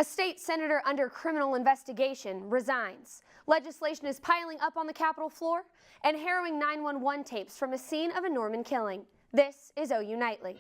A state senator under criminal investigation resigns. Legislation is piling up on the Capitol floor, and harrowing 911 tapes from a scene of a Norman killing. This is OU Nightly.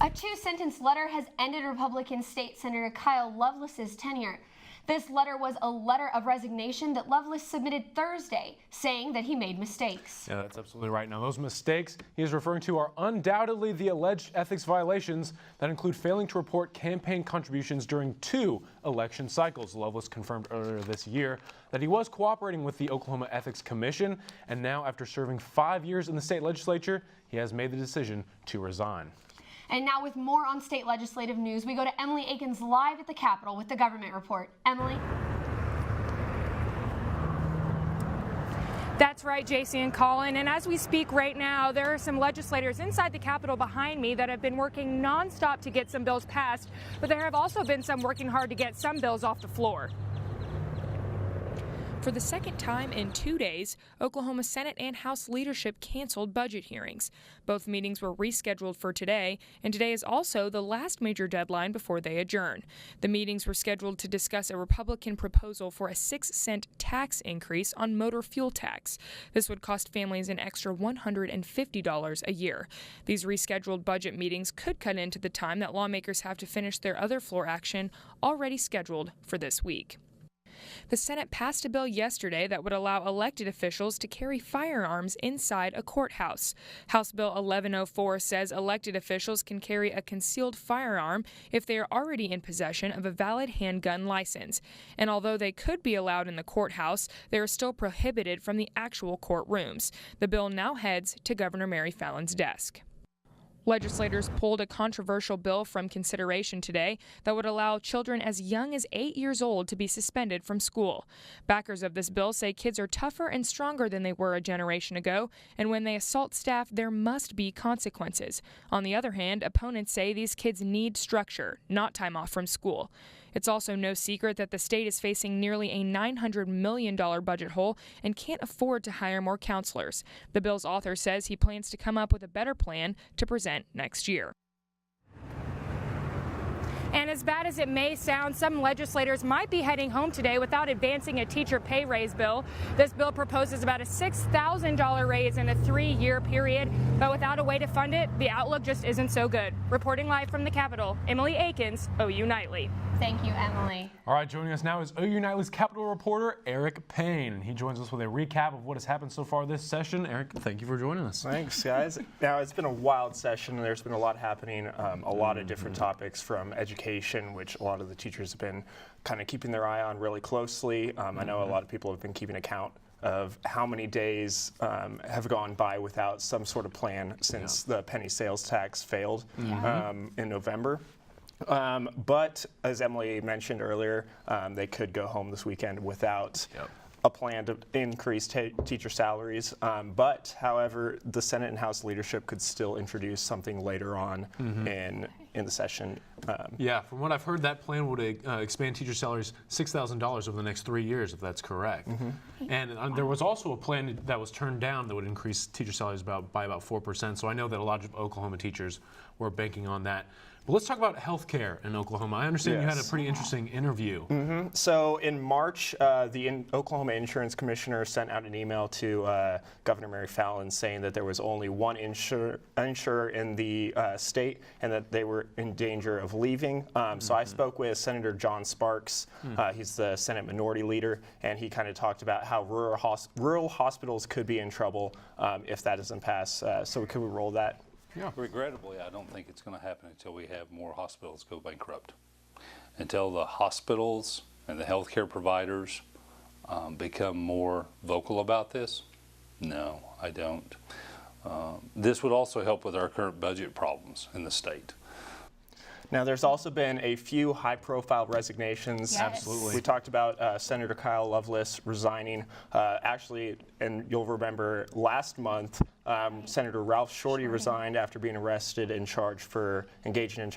A two-sentence letter has ended Republican State Senator Kyle Loveless's tenure. This letter was a letter of resignation that Loveless submitted Thursday, saying that he made mistakes. Yeah, that's absolutely right. Now, those mistakes he is referring to are undoubtedly the alleged ethics violations that include failing to report campaign contributions during 2 election cycles. Loveless confirmed earlier this year that he was cooperating with the Oklahoma Ethics Commission, and now, after serving 5 years in the state legislature, he has made the decision to resign. And now with more on state legislative news, we go to Emily Akins live at the Capitol with the government report. Emily? That's right, JC and Colin. And as we speak right now, there are some legislators inside the Capitol behind me that have been working nonstop to get some bills passed, but there have also been some working hard to get some bills off the floor. For the second time in 2 days, Oklahoma Senate and House leadership canceled budget hearings. Both meetings were rescheduled for today, and today is also the last major deadline before they adjourn. The meetings were scheduled to discuss a Republican proposal for a 6-cent tax increase on motor fuel tax. This would cost families an extra $150 a year. These rescheduled budget meetings could cut into the time that lawmakers have to finish their other floor action already scheduled for this week. The Senate passed a bill yesterday that would allow elected officials to carry firearms inside a courthouse. House Bill 1104 says elected officials can carry a concealed firearm if they are already in possession of a valid handgun license. And although they could be allowed in the courthouse, they are still prohibited from the actual courtrooms. The bill now heads to Governor Mary Fallon's desk. Legislators pulled a controversial bill from consideration today that would allow children as young as 8 years old to be suspended from school. Backers of this bill say kids are tougher and stronger than they were a generation ago, and when they assault staff, there must be consequences. On the other hand, opponents say these kids need structure, not time off from school. It's also no secret that the state is facing nearly a $900 million budget hole and can't afford to hire more counselors. The bill's author says he plans to come up with a better plan to present next year. And as bad as it may sound, some legislators might be heading home today without advancing a teacher pay raise bill. This bill proposes about a $6,000 raise in a 3-year period, but without a way to fund it, the outlook just isn't so good. Reporting live from the Capitol, Emily Akins, OU Nightly. Thank you, Emily. All right, joining us now is OU Nightly's Capitol reporter, Eric Payne. And he joins us with a recap of what has happened so far this session. Eric, thank you for joining us. Thanks, guys. Now, it's been a wild session. There's been a lot happening, a lot of different topics from education, which a lot of the teachers have been kind of keeping their eye on really closely. I know a lot of people have been keeping account of how many days have gone by without some sort of plan since the penny sales tax failed in November. But as Emily mentioned earlier, they could go home this weekend without a plan to increase teacher salaries. But, however, the Senate and House leadership could still introduce something later on in the session. Yeah, from what I've heard, that plan would expand teacher salaries $6,000 over the next 3 years, if that's correct. And there was also a plan that was turned down that would increase teacher salaries by about 4%. So I know that a lot of Oklahoma teachers were banking on that. But let's talk about health care in Oklahoma. I understand you had a pretty interesting interview. So in March, the Oklahoma Insurance Commissioner sent out an email to Governor Mary Fallon saying that there was only one insurer in the state and that they were in danger of leaving. So I spoke with Senator John Sparks. He's the Senate Minority Leader, and he kind of talked about how rural hospitals could be in trouble if that doesn't pass. So could we roll that? Yeah. Regrettably, I don't think it's going to happen until we have more hospitals go bankrupt. Until the hospitals and the healthcare providers become more vocal about this, no, I don't. This would also help with our current budget problems in the state. Now, there's also been a few high-profile resignations. Yes. Absolutely. We talked about Senator Kyle Loveless resigning. Actually, and you'll remember last month, Senator Ralph Shorty resigned after being arrested and charged for engaging in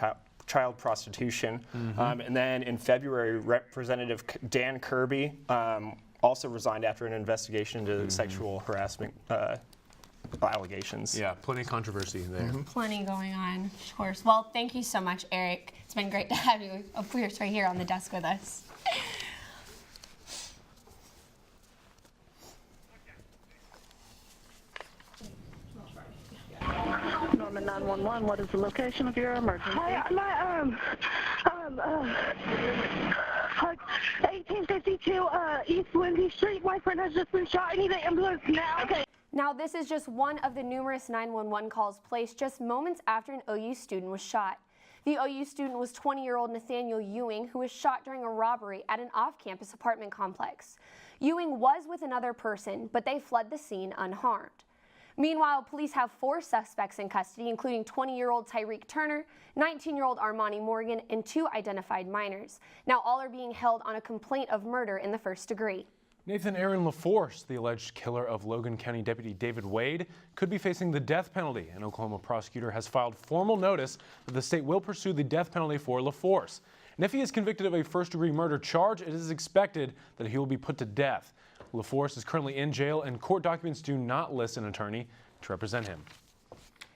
child prostitution. And then in February, Representative Dan Kirby also resigned after an investigation into sexual harassment allegations. Yeah, plenty of controversy there. Plenty going on, of course. Well, thank you so much, Eric. It's been great to have you, of course, right here on the desk with us. Norman 911, what is the location of your emergency? Hi, my 1852 East Windy Street. My friend has just been shot. I need an ambulance now. Okay. Now, this is just one of the numerous 911 calls placed just moments after an OU student was shot. The OU student was 20-year-old Nathaniel Ewing, who was shot during a robbery at an off-campus apartment complex. Ewing was with another person, but they fled the scene unharmed. Meanwhile, police have 4 suspects in custody, including 20-year-old Tyreek Turner, 19-year-old Armani Morgan, and 2 identified minors. Now, all are being held on a complaint of murder in the first degree. Nathan Aaron LaForce, the alleged killer of Logan County Deputy David Wade, could be facing the death penalty. An Oklahoma prosecutor has filed formal notice that the state will pursue the death penalty for LaForce. And if he is convicted of a first-degree murder charge, it is expected that he will be put to death. LaForce is currently in jail, and court documents do not list an attorney to represent him.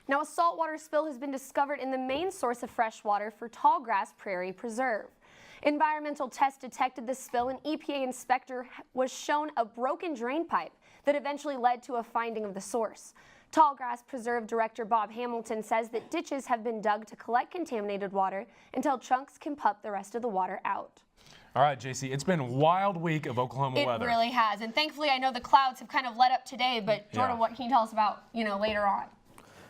Now, a saltwater spill has been discovered in the main source of fresh water for Tallgrass Prairie Preserve. Environmental tests detected the spill, and EPA inspector was shown a broken drain pipe that eventually led to a finding of the source. Tallgrass Preserve Director Bob Hamilton says that ditches have been dug to collect contaminated water until chunks can pump the rest of the water out. All right, JC, it's been a wild week of Oklahoma weather. It really has, and thankfully I know the clouds have kind of let up today, but Jordan, what can you tell us about, later on?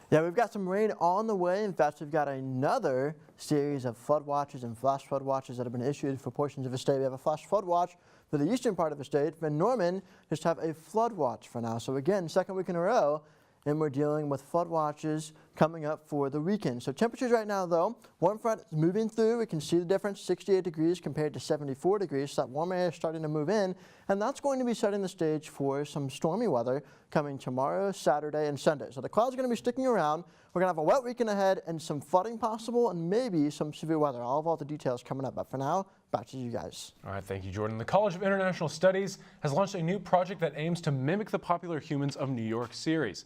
Yeah, we've got some rain on the way. In fact, we've got another series of flood watches and flash flood watches that have been issued for portions of the state. We have a flash flood watch for the eastern part of the state. Van Norman just have a flood watch for now. So again, second week in a row, and we're dealing with flood watches coming up for the weekend. So temperatures right now, though, warm front is moving through. We can see the difference, 68 degrees compared to 74 degrees. So that warm air is starting to move in, and that's going to be setting the stage for some stormy weather coming tomorrow, Saturday, and Sunday. So the clouds are going to be sticking around. We're going to have a wet weekend ahead and some flooding possible and maybe some severe weather. I'll have all the details coming up, but for now, back to you guys. All right, thank you, Jordan. The College of International Studies has launched a new project that aims to mimic the popular Humans of New York series.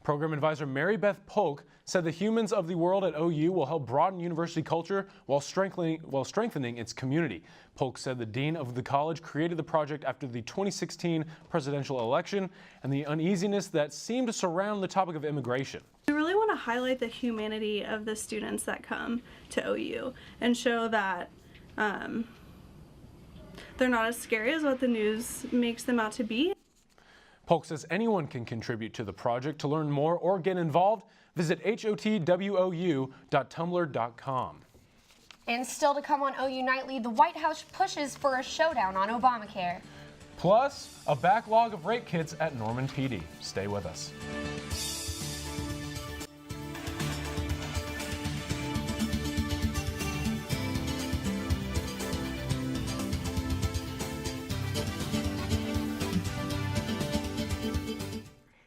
Program advisor Mary Beth Polk said the Humans of the World at OU will help broaden university culture while strengthening its community. Polk said the dean of the college created the project after the 2016 presidential election and the uneasiness that seemed to surround the topic of immigration. We really want to highlight the humanity of the students that come to OU and show that they're not as scary as what the news makes them out to be. Polk says anyone can contribute to the project. To learn more or get involved, visit hotwou.tumblr.com. And still to come on OU Nightly, the White House pushes for a showdown on Obamacare. Plus, a backlog of rape kits at Norman PD. Stay with us.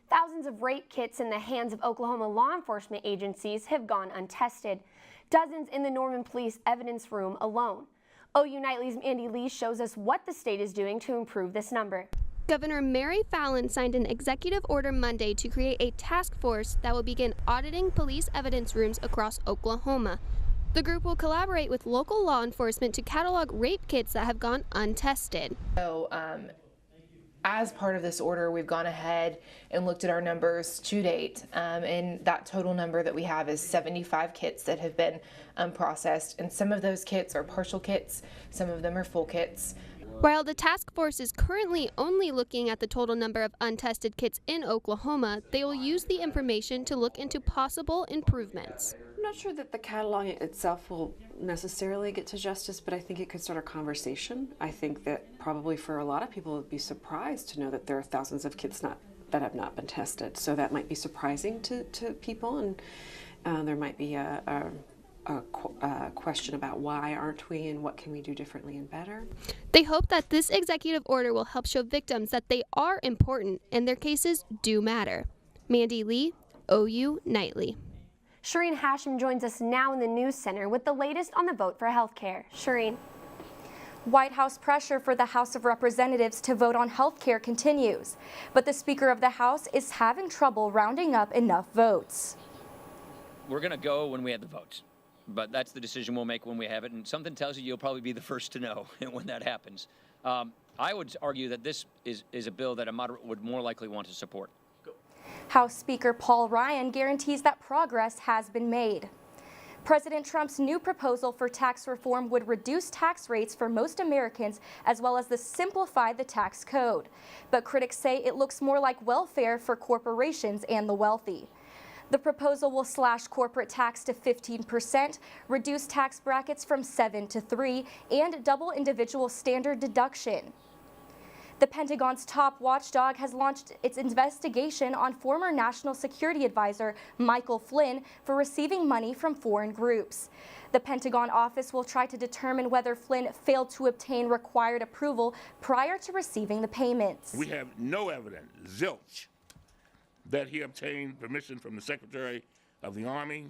Thousands of rape kits in the hands of Oklahoma law enforcement agencies have gone untested. Dozens in the Norman Police Evidence Room alone. OU Nightly's Andy Lee shows us what the state is doing to improve this number. Governor Mary Fallin signed an executive order Monday to create a task force that will begin auditing police evidence rooms across Oklahoma. The group will collaborate with local law enforcement to catalog rape kits that have gone untested. So, as part of this order, we've gone ahead and looked at our numbers to date, and that total number that we have is 75 kits that have been processed, and some of those kits are partial kits, some of them are full kits. While the task force is currently only looking at the total number of untested kits in Oklahoma, they will use the information to look into possible improvements. I'm not sure that the cataloging itself will necessarily get to justice, but I think it could start a conversation. I think that probably for a lot of people would be surprised to know that there are thousands of kits that have not been tested. So that might be surprising to people, and there might be a question about why aren't we and what can we do differently and better. They hope that this executive order will help show victims that they are important and their cases do matter. Mandy Lee, OU Nightly. Shireen Hashem joins us now in the News Center with the latest on the vote for health care. Shireen. White House pressure for the House of Representatives to vote on health care continues, but the Speaker of the House is having trouble rounding up enough votes. We're going to go when we have the votes, but that's the decision we'll make when we have it, and something tells you you'll probably be the first to know when that happens. I would argue that this is a bill that a moderate would more likely want to support. House Speaker Paul Ryan guarantees that progress has been made. President Trump's new proposal for tax reform would reduce tax rates for most Americans as well as simplify the tax code. But critics say it looks more like welfare for corporations and the wealthy. The proposal will slash corporate tax to 15%, reduce tax brackets from 7 to 3, and double individual standard deduction. The Pentagon's top watchdog has launched its investigation on former National Security Advisor Michael Flynn for receiving money from foreign groups. The Pentagon office will try to determine whether Flynn failed to obtain required approval prior to receiving the payments. We have no evidence, zilch, that he obtained permission from the Secretary of the Army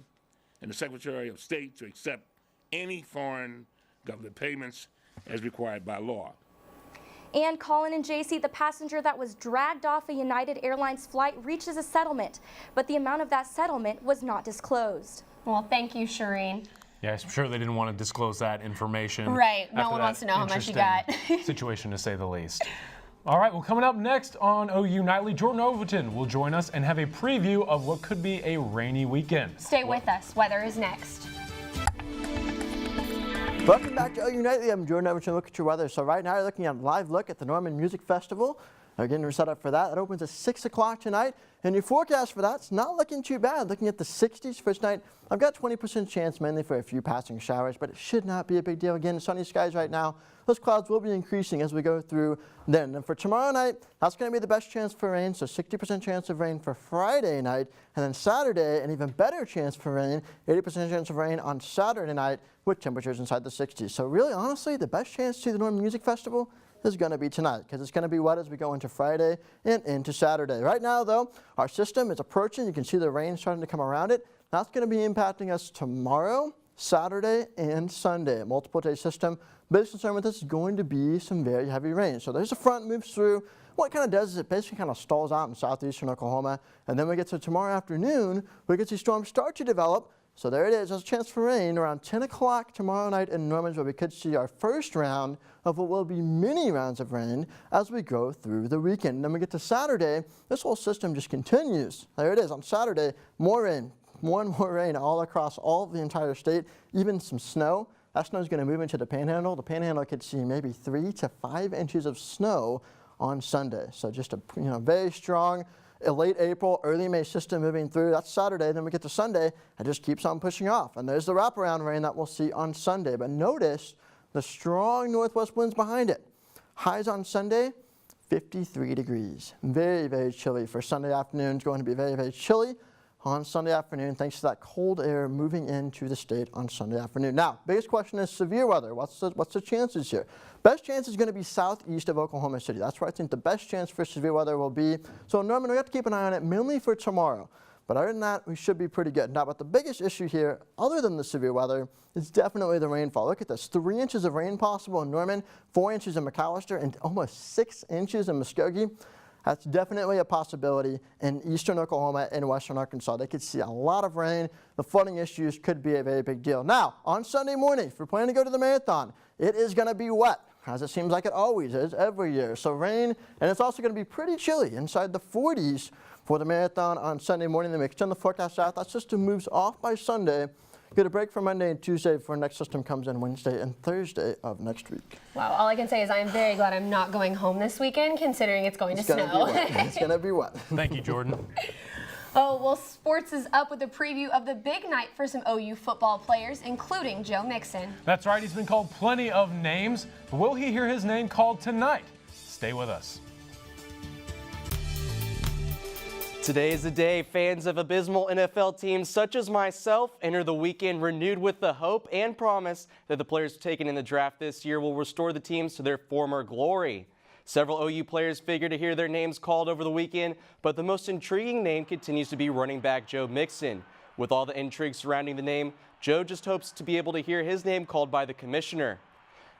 and the Secretary of State to accept any foreign government payments as required by law. And Colin and JC, the passenger that was dragged off a United Airlines flight, reaches a settlement, but the amount of that settlement was not disclosed. Well, thank you, Shireen. Yeah, I'm sure they didn't want to disclose that information. Right. No one wants to know how much you got. Situation, to say the least. All right, well, coming up next on OU Nightly, Jordan Overton will join us and have a preview of what could be a rainy weekend. Stay with us. Weather is next. Welcome back to OU Nightly. I'm Jordan Overton. Look at your weather. So right now you're looking at a live look at the Norman Music Festival. Again, we're set up for that. It opens at 6 o'clock tonight. And your forecast for that's not looking too bad. Looking at the 60s for tonight, I've got 20% chance mainly for a few passing showers, but it should not be a big deal. Again, sunny skies right now. Those clouds will be increasing as we go through then. And for tomorrow night, that's going to be the best chance for rain, so 60% chance of rain for Friday night. And then Saturday, an even better chance for rain, 80% chance of rain on Saturday night with temperatures inside the 60s. So really, honestly, the best chance to see the Norman Music Festival is going to be tonight because it's going to be wet as we go into Friday and into Saturday. Right now, though, our system is approaching. You can see the rain starting to come around it. That's going to be impacting us tomorrow, Saturday, and Sunday. A multiple day system. Biggest concern with this is going to be some very heavy rain. So there's a front moves through. What it kind of does is it basically kind of stalls out in southeastern Oklahoma. And then we get to tomorrow afternoon, we get these storms start to develop. So there it is. There's a chance for rain around 10 o'clock tomorrow night in Norman, where we could see our first round of what will be mini rounds of rain as we go through the weekend. And then we get to Saturday. This whole system just continues. There it is. On Saturday, more rain, more and more rain all across all of the entire state, even some snow. That snow is going to move into the Panhandle. The Panhandle could see maybe 3 to 5 inches of snow on Sunday. So just a very strong late April, early May system moving through. That's Saturday. Then we get to Sunday. It just keeps on pushing off. And there's the wraparound rain that we'll see on Sunday. But notice the strong northwest winds behind it. Highs on Sunday, 53 degrees. Very, very chilly for Sunday afternoon. It's going to be very, very chilly on Sunday afternoon thanks to that cold air moving into the state on Sunday afternoon. Now, biggest question is severe weather. What's the chances here? Best chance is going to be southeast of Oklahoma City. That's where I think the best chance for severe weather will be. So Norman, we have to keep an eye on it mainly for tomorrow. But other than that, we should be pretty good. Now, but the biggest issue here, other than the severe weather, is definitely the rainfall. Look at this, 3 inches of rain possible in Norman, 4 inches in McAllister, and almost 6 inches in Muskogee. That's definitely a possibility in eastern Oklahoma and western Arkansas. They could see a lot of rain. The flooding issues could be a very big deal. Now, on Sunday morning, if you're planning to go to the marathon, it is going to be wet, as it seems like it always is every year. So rain, and it's also going to be pretty chilly inside the 40s for the marathon on Sunday morning. Then we extend the forecast out. That system moves off by Sunday. Get a break for Monday and Tuesday before next system comes in Wednesday and Thursday of next week. Wow, all I can say is I am very glad I'm not going home this weekend, considering it's going to snow. It's going to be wet. Thank you, Jordan. Oh, well, sports is up with a preview of the big night for some OU football players, including Joe Mixon. That's right, he's been called plenty of names, but will he hear his name called tonight? Stay with us. Today is the day fans of abysmal NFL teams such as myself enter the weekend renewed with the hope and promise that the players taken in the draft this year will restore the teams to their former glory. Several OU players figure to hear their names called over the weekend, but the most intriguing name continues to be running back Joe Mixon. With all the intrigue surrounding the name, Joe just hopes to be able to hear his name called by the commissioner.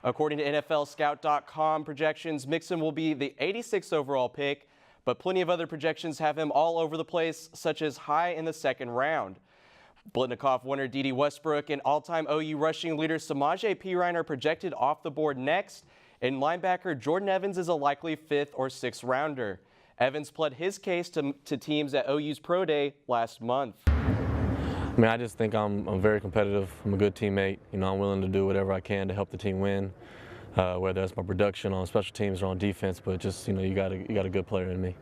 According to NFLscout.com projections, Mixon will be the 86th overall pick, but plenty of other projections have him all over the place, such as high in the second round. Blitnikoff winner Dede Westbrook and all-time OU rushing leader Samaje Perine are projected off the board next, and linebacker Jordan Evans is a likely 5th or 6th rounder. Evans pled his case to teams at OU's Pro Day last month. I mean, I just think I'm very competitive. I'm a good teammate. You know, I'm willing to do whatever I can to help the team win, whether that's my production on special teams or on defense. But just, you know, you got a good player in me.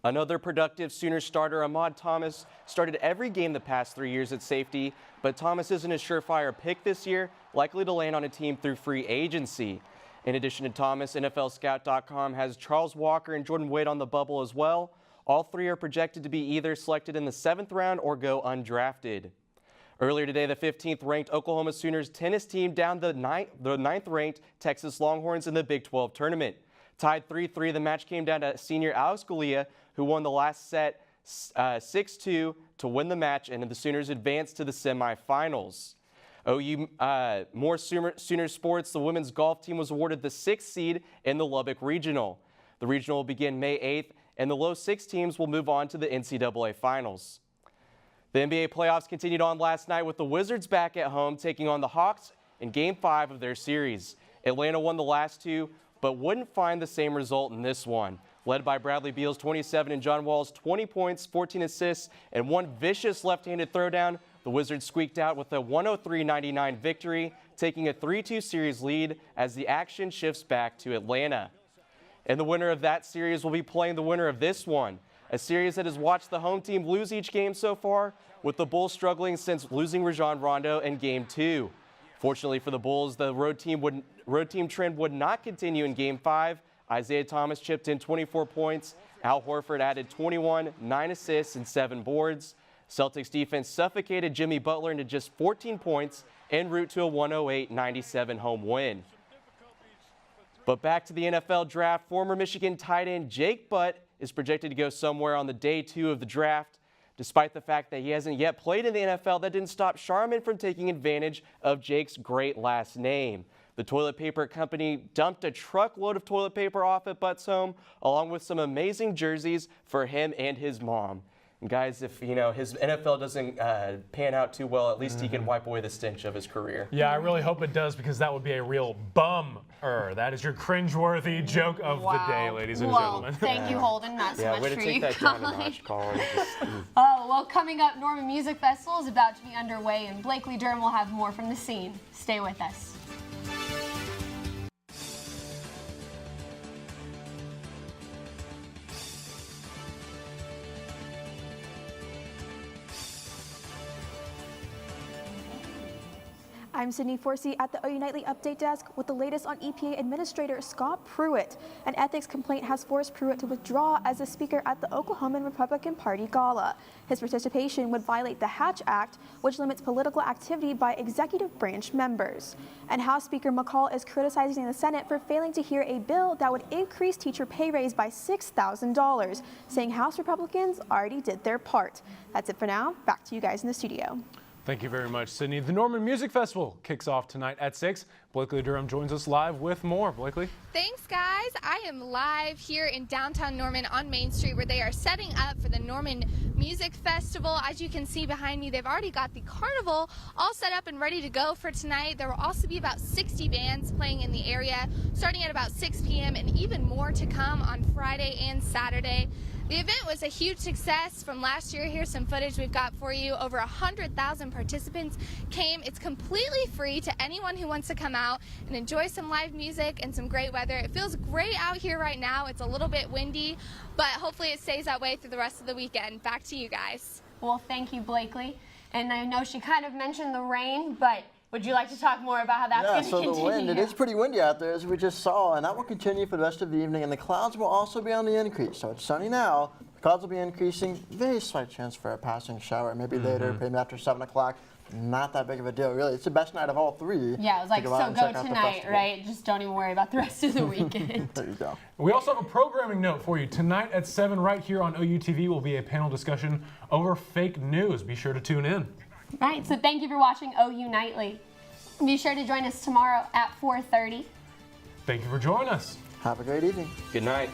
Another productive Sooner starter, Ahmad Thomas, started every game the past 3 years at safety, but Thomas isn't a surefire pick this year, likely to land on a team through free agency. In addition to Thomas, NFLscout.com has Charles Walker and Jordan Wade on the bubble as well. All three are projected to be either selected in the 7th round or go undrafted. Earlier today, the 15th ranked Oklahoma Sooners tennis team downed the 9th ranked Texas Longhorns in the Big 12 tournament. Tied 3-3, the match came down to senior Alex Galea, who won the last set 6-2 to win the match, and the Sooners advanced to the semifinals. OU, more Sooner sports, the women's golf team was awarded the 6th seed in the Lubbock Regional. The regional will begin May 8th, and the low 6 teams will move on to the NCAA Finals. The NBA playoffs continued on last night with the Wizards back at home taking on the Hawks in Game 5 of their series. Atlanta won the last 2, but wouldn't find the same result in this one. Led by Bradley Beal's 27 and John Wall's 20 points, 14 assists, and one vicious left-handed throwdown, the Wizards squeaked out with a 103-99 victory, taking a 3-2 series lead as the action shifts back to Atlanta. And the winner of that series will be playing the winner of this one, a series that has watched the home team lose each game so far, with the Bulls struggling since losing Rajon Rondo in Game 2. Fortunately for the Bulls, the road team trend would not continue in Game 5. Isaiah Thomas chipped in 24 points. Al Horford added 21, 9 assists, and 7 boards. Celtics defense suffocated Jimmy Butler into just 14 points en route to a 108-97 home win. But back to the NFL draft, former Michigan tight end Jake Butt is projected to go somewhere on the day 2 of the draft. Despite the fact that he hasn't yet played in the NFL, that didn't stop Charmin from taking advantage of Jake's great last name. The toilet paper company dumped a truckload of toilet paper off at Butt's home, along with some amazing jerseys for him and his mom. And guys, if his NFL doesn't pan out too well, at least he can wipe away the stench of his career. Yeah, I really hope it does, because that would be a real bummer. That is your cringeworthy joke of the day, ladies and gentlemen. Thank you, Holden. Not so much way to for take you that down a notch, Colin. Oh, well, coming up, Norman Music Festival is about to be underway, and Blakely Durham will have more from the scene. Stay with us. I'm Sydney Forsey at the OU Nightly Update Desk with the latest on EPA Administrator Scott Pruitt. An ethics complaint has forced Pruitt to withdraw as a speaker at the Oklahoman Republican Party Gala. His participation would violate the Hatch Act, which limits political activity by executive branch members. And House Speaker McCall is criticizing the Senate for failing to hear a bill that would increase teacher pay raise by $6,000, saying House Republicans already did their part. That's it for now. Back to you guys in the studio. Thank you very much, Sydney. The Norman Music Festival kicks off tonight at 6. Blakely Durham joins us live with more. Blakely? Thanks, guys. I am live here in downtown Norman on Main Street, where they are setting up for the Norman Music Festival. As you can see behind me, they've already got the carnival all set up and ready to go for tonight. There will also be about 60 bands playing in the area, starting at about 6 p.m. and even more to come on Friday and Saturday. The event was a huge success from last year. Here's some footage we've got for you. Over 100,000 participants came. It's completely free to anyone who wants to come out and enjoy some live music and some great weather. It feels great out here right now. It's a little bit windy, but hopefully it stays that way through the rest of the weekend. Back to you guys. Well, thank you, Blakely. And I know she kind of mentioned the rain, but would you like to talk more about how that's going to continue? So the wind, it is pretty windy out there, as we just saw, and that will continue for the rest of the evening, and the clouds will also be on the increase. So it's sunny now. The clouds will be increasing. Very slight chance for a passing shower, maybe later, maybe after 7 o'clock. not that big of a deal, really. It's the best night of all three. Yeah, it was like, to go out so and go check out the tonight, festival. right? Just don't even worry about the rest of the weekend. There you go. We also have a programming note for you. Tonight at 7 right here on OU TV will be a panel discussion over fake news. Be sure to tune in. Right, so thank you for watching OU Nightly. Be sure to join us tomorrow at 4:30. Thank you for joining us. Have a great evening. Good night.